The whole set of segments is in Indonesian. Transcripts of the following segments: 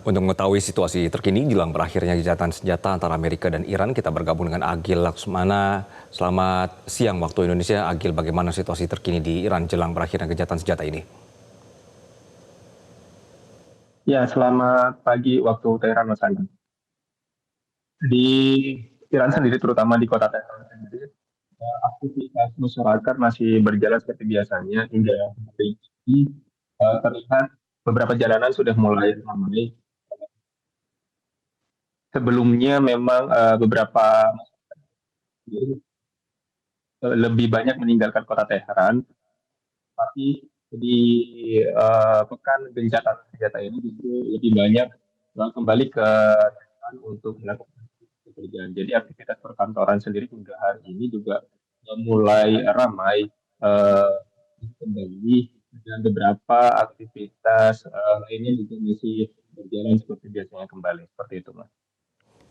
Untuk mengetahui situasi terkini jelang berakhirnya gencatan senjata antara Amerika dan Iran, kita bergabung dengan Agil Laksmana. Selamat siang waktu Indonesia. Agil, bagaimana situasi terkini di Iran jelang berakhirnya gencatan senjata ini? Ya, selamat pagi waktu Teheran, Mas Andi. Di Iran sendiri, terutama di kota Teheran sendiri, aktivitas masyarakat masih berjalan seperti biasanya hingga hari ini. Terlihat beberapa jalanan sudah mulai ramai. Sebelumnya memang beberapa lebih banyak meninggalkan kota Teheran, tapi di pekan gencatan senjata ini justru lebih banyak kembali ke Teheran untuk melakukan pekerjaan. Jadi aktivitas perkantoran sendiri hingga hari ini juga mulai ramai eh, kembali, dan beberapa aktivitas lainnya juga masih berjalan seperti biasanya kembali seperti itu, Mas.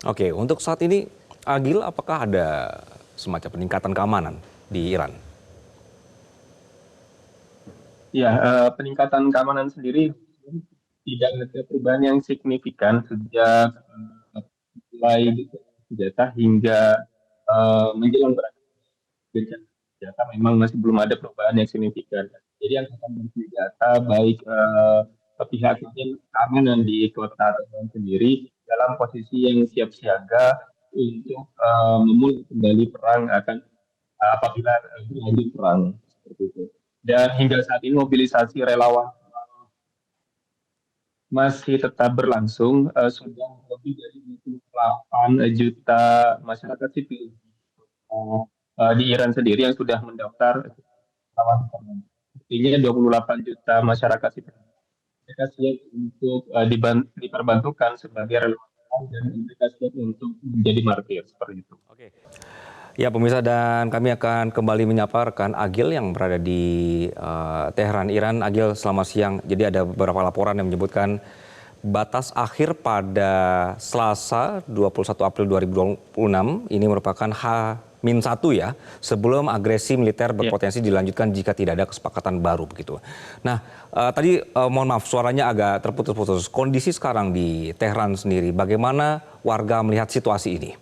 Oke, untuk saat ini, Agil, apakah ada semacam peningkatan keamanan di Iran? Ya, peningkatan keamanan sendiri tidak ada perubahan yang signifikan sejak mulai senjata hingga menjelang berakhir senjata. Memang masih belum ada perubahan yang signifikan. Jadi angkatan bersenjata baik pihak keamanan di kota Teheran sendiri dalam posisi yang siap siaga untuk memulai kembali perang akan apabila berlanjut perang seperti itu. Dan hingga saat ini mobilisasi relawan masih tetap berlangsung. Sudah lebih dari 28 juta masyarakat sipil di Iran sendiri yang sudah mendaftar relawan. Artinya 28 juta masyarakat sipil mereka siap untuk diperbantukan sebagai relawan, dan mereka siap untuk menjadi martir seperti itu. Oke. Ya, pemirsa, dan kami akan kembali menyapa rekan Agil yang berada di Teheran, Iran. Agil, selamat siang. Jadi ada beberapa laporan yang menyebutkan batas akhir pada Selasa 21 April 2026 ini merupakan H-1 ya, sebelum agresi militer berpotensi dilanjutkan jika tidak ada kesepakatan baru begitu. Nah, tadi mohon maaf suaranya agak terputus-putus. Kondisi sekarang di Teheran sendiri, bagaimana warga melihat situasi ini?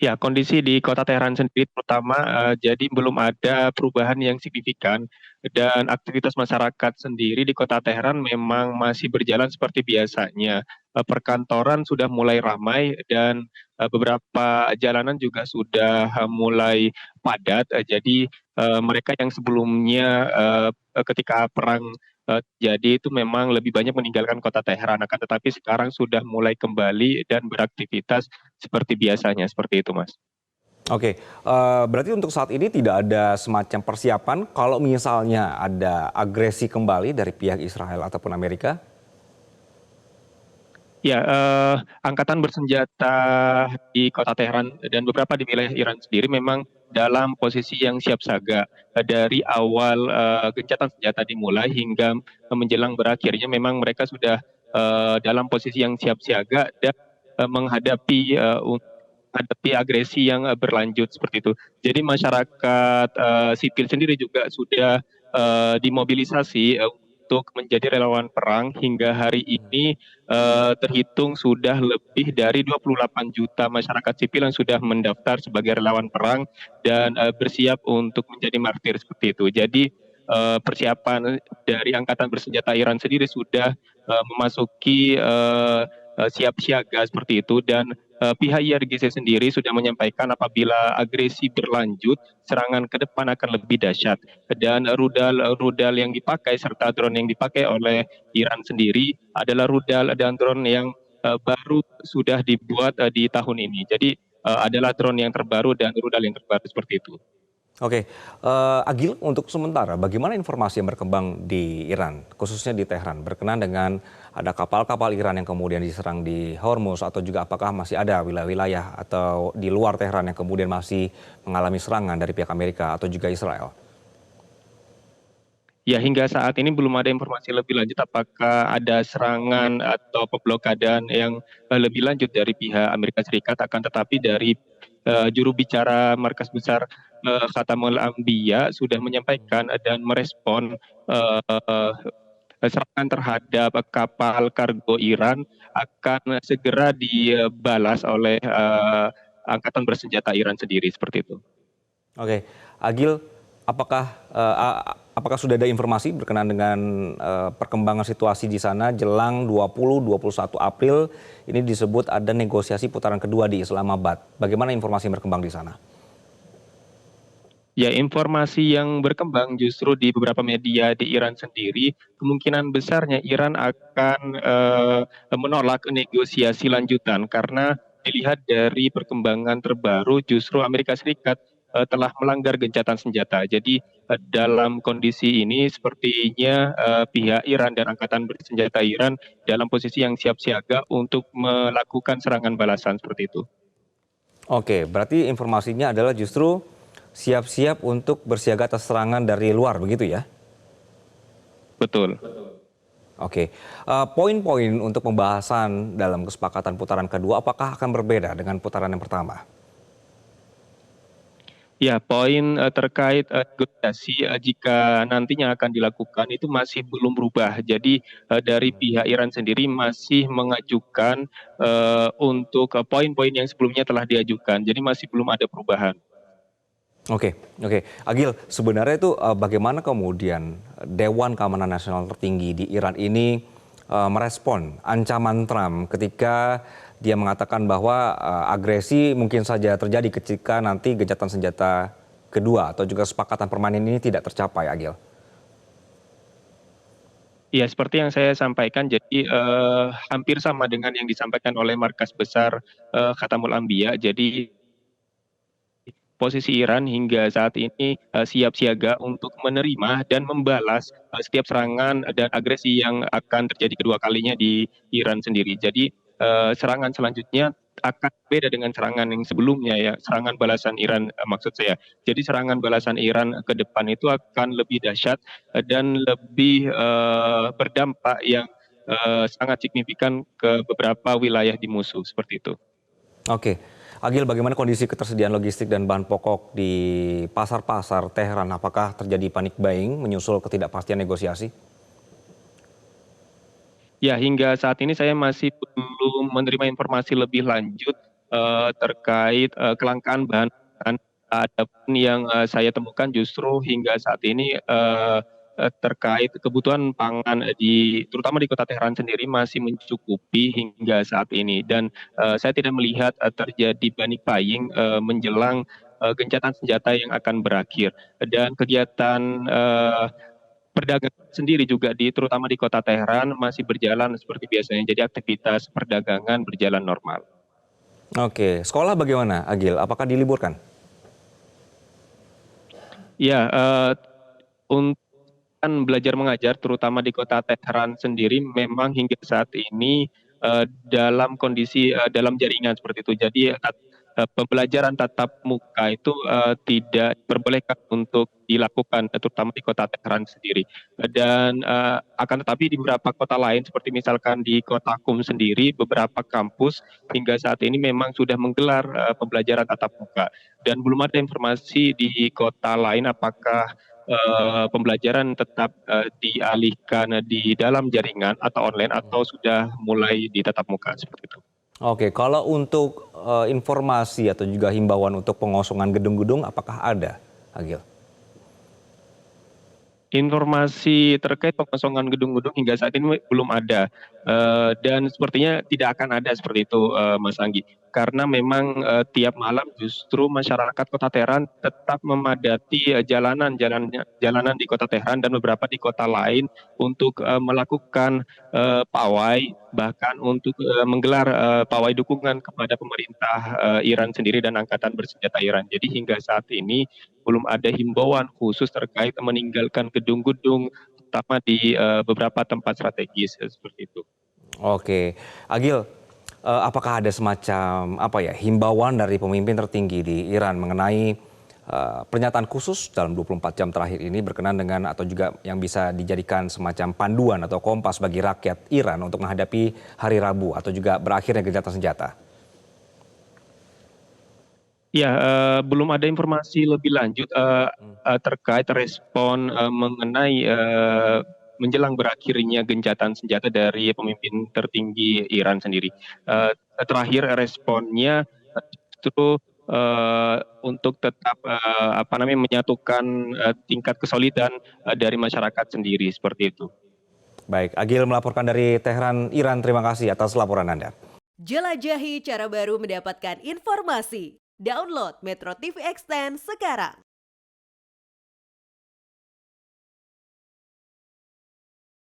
Ya, kondisi di kota Teheran sendiri terutama jadi belum ada perubahan yang signifikan, dan aktivitas masyarakat sendiri di kota Teheran memang masih berjalan seperti biasanya. Perkantoran sudah mulai ramai, dan beberapa jalanan juga sudah mulai padat. Jadi mereka yang sebelumnya ketika perang jadi itu memang lebih banyak meninggalkan kota Teheran, akan tetapi sekarang sudah mulai kembali dan beraktivitas seperti biasanya, seperti itu, Mas. Oke, berarti untuk saat ini tidak ada semacam persiapan kalau misalnya ada agresi kembali dari pihak Israel ataupun Amerika? Ya, angkatan bersenjata di kota Teheran dan beberapa di wilayah Iran sendiri memang dalam posisi yang siap siaga. Dari awal gencatan senjata dimulai hingga menjelang berakhirnya memang mereka sudah dalam posisi yang siap siaga dan menghadapi agresi yang berlanjut seperti itu. Jadi masyarakat sipil sendiri juga sudah dimobilisasi untuk menjadi relawan perang. Hingga hari ini terhitung sudah lebih dari 28 juta masyarakat sipil yang sudah mendaftar sebagai relawan perang dan bersiap untuk menjadi martir seperti itu. Jadi persiapan dari angkatan bersenjata Iran sendiri sudah memasuki siap siaga seperti itu, dan pihak IRGC sendiri sudah menyampaikan apabila agresi berlanjut, serangan ke depan akan lebih dahsyat, dan rudal yang dipakai serta drone yang dipakai oleh Iran sendiri adalah rudal dan drone yang baru sudah dibuat di tahun ini. Jadi adalah drone yang terbaru dan rudal yang terbaru seperti itu. Oke, Agil, untuk sementara bagaimana informasi yang berkembang di Iran, khususnya di Teheran, berkenaan dengan ada kapal-kapal Iran yang kemudian diserang di Hormuz, atau juga apakah masih ada wilayah-wilayah atau di luar Teheran yang kemudian masih mengalami serangan dari pihak Amerika atau juga Israel? Ya, hingga saat ini belum ada informasi lebih lanjut apakah ada serangan atau pemblokadan yang lebih lanjut dari pihak Amerika Serikat. Akan tetapi dari juru bicara Markas Besar Khatamul Anbiya sudah menyampaikan dan merespon serangan terhadap kapal kargo Iran akan segera dibalas oleh angkatan bersenjata Iran sendiri seperti itu. Oke, Agil, apakah sudah ada informasi berkenaan dengan perkembangan situasi di sana jelang 20-21 April ini disebut ada negosiasi putaran kedua di Islamabad. Bagaimana informasi yang berkembang di sana? Ya, informasi yang berkembang justru di beberapa media di Iran sendiri, kemungkinan besarnya Iran akan menolak negosiasi lanjutan karena dilihat dari perkembangan terbaru justru Amerika Serikat telah melanggar gencatan senjata. Jadi dalam kondisi ini sepertinya pihak Iran dan angkatan bersenjata Iran dalam posisi yang siap siaga untuk melakukan serangan balasan seperti itu. Oke, berarti informasinya adalah justru siap-siap untuk bersiaga atas serangan dari luar, begitu ya? Betul. Oke, poin-poin untuk pembahasan dalam kesepakatan putaran kedua apakah akan berbeda dengan putaran yang pertama? Ya, poin terkait negosiasi jika nantinya akan dilakukan itu masih belum berubah. Jadi dari pihak Iran sendiri masih mengajukan untuk poin-poin yang sebelumnya telah diajukan. Jadi masih belum ada perubahan. Oke, oke. Agil, sebenarnya itu bagaimana kemudian Dewan Keamanan Nasional tertinggi di Iran ini merespon ancaman Trump ketika dia mengatakan bahwa agresi mungkin saja terjadi ketika nanti gencatan senjata kedua atau juga kesepakatan permanen ini tidak tercapai, Agil. Ya, seperti yang saya sampaikan, jadi hampir sama dengan yang disampaikan oleh Markas Besar Khatamul Anbiya. Jadi posisi Iran hingga saat ini siap siaga untuk menerima dan membalas setiap serangan dan agresi yang akan terjadi kedua kalinya di Iran sendiri. Jadi serangan selanjutnya akan beda dengan serangan yang sebelumnya ya, serangan balasan Iran maksud saya. Jadi serangan balasan Iran ke depan itu akan lebih dahsyat dan lebih berdampak yang sangat signifikan ke beberapa wilayah di musuh seperti itu. Oke, Agil, bagaimana kondisi ketersediaan logistik dan bahan pokok di pasar-pasar Teheran? Apakah terjadi panik buying menyusul ketidakpastian negosiasi? Ya, hingga saat ini saya masih belum menerima informasi lebih lanjut terkait kelangkaan bahan pangan. Adapun yang saya temukan justru hingga saat ini terkait kebutuhan pangan terutama di kota Teheran sendiri masih mencukupi hingga saat ini dan saya tidak melihat terjadi panic buying menjelang gencatan senjata yang akan berakhir dan kegiatan perdagangan sendiri juga terutama di kota Teheran masih berjalan seperti biasanya. Jadi aktivitas perdagangan berjalan normal. Oke, sekolah bagaimana, Agil? Apakah diliburkan? Ya, untuk belajar mengajar terutama di kota Teheran sendiri memang hingga saat ini dalam kondisi dalam jaringan seperti itu. Jadi pembelajaran tatap muka itu tidak diperbolehkan untuk dilakukan terutama di kota Teheran sendiri. Dan akan tetapi di beberapa kota lain seperti misalkan di kota Qum sendiri beberapa kampus hingga saat ini memang sudah menggelar pembelajaran tatap muka dan belum ada informasi di kota lain apakah pembelajaran tetap dialihkan di dalam jaringan atau online atau sudah mulai ditatap muka seperti itu. Oke, kalau untuk informasi atau juga himbauan untuk pengosongan gedung-gedung, apakah ada, Agil? Informasi terkait pengosongan gedung-gedung hingga saat ini belum ada dan sepertinya tidak akan ada seperti itu Mas Anggi karena memang tiap malam justru masyarakat Kota Teheran tetap memadati jalanan di Kota Teheran dan beberapa di kota lain untuk melakukan pawai bahkan untuk menggelar pawai dukungan kepada pemerintah Iran sendiri dan angkatan bersenjata Iran. Jadi hingga saat ini belum ada himbauan khusus terkait meninggalkan gedung-gedung terutama di beberapa tempat strategis seperti itu. Oke, Agil, apakah ada semacam himbauan dari pemimpin tertinggi di Iran mengenai pernyataan khusus dalam 24 jam terakhir ini berkenaan dengan atau juga yang bisa dijadikan semacam panduan atau kompas bagi rakyat Iran untuk menghadapi hari Rabu atau juga berakhirnya gencatan senjata? Ya, belum ada informasi lebih lanjut terkait respon mengenai menjelang berakhirnya gencatan senjata dari pemimpin tertinggi Iran sendiri. Terakhir responnya justru untuk tetap menyatukan tingkat kesolidan dari masyarakat sendiri seperti itu. Baik, Agil melaporkan dari Teheran, Iran. Terima kasih atas laporan Anda. Jelajahi cara baru mendapatkan informasi. Download Metro TV Extend sekarang.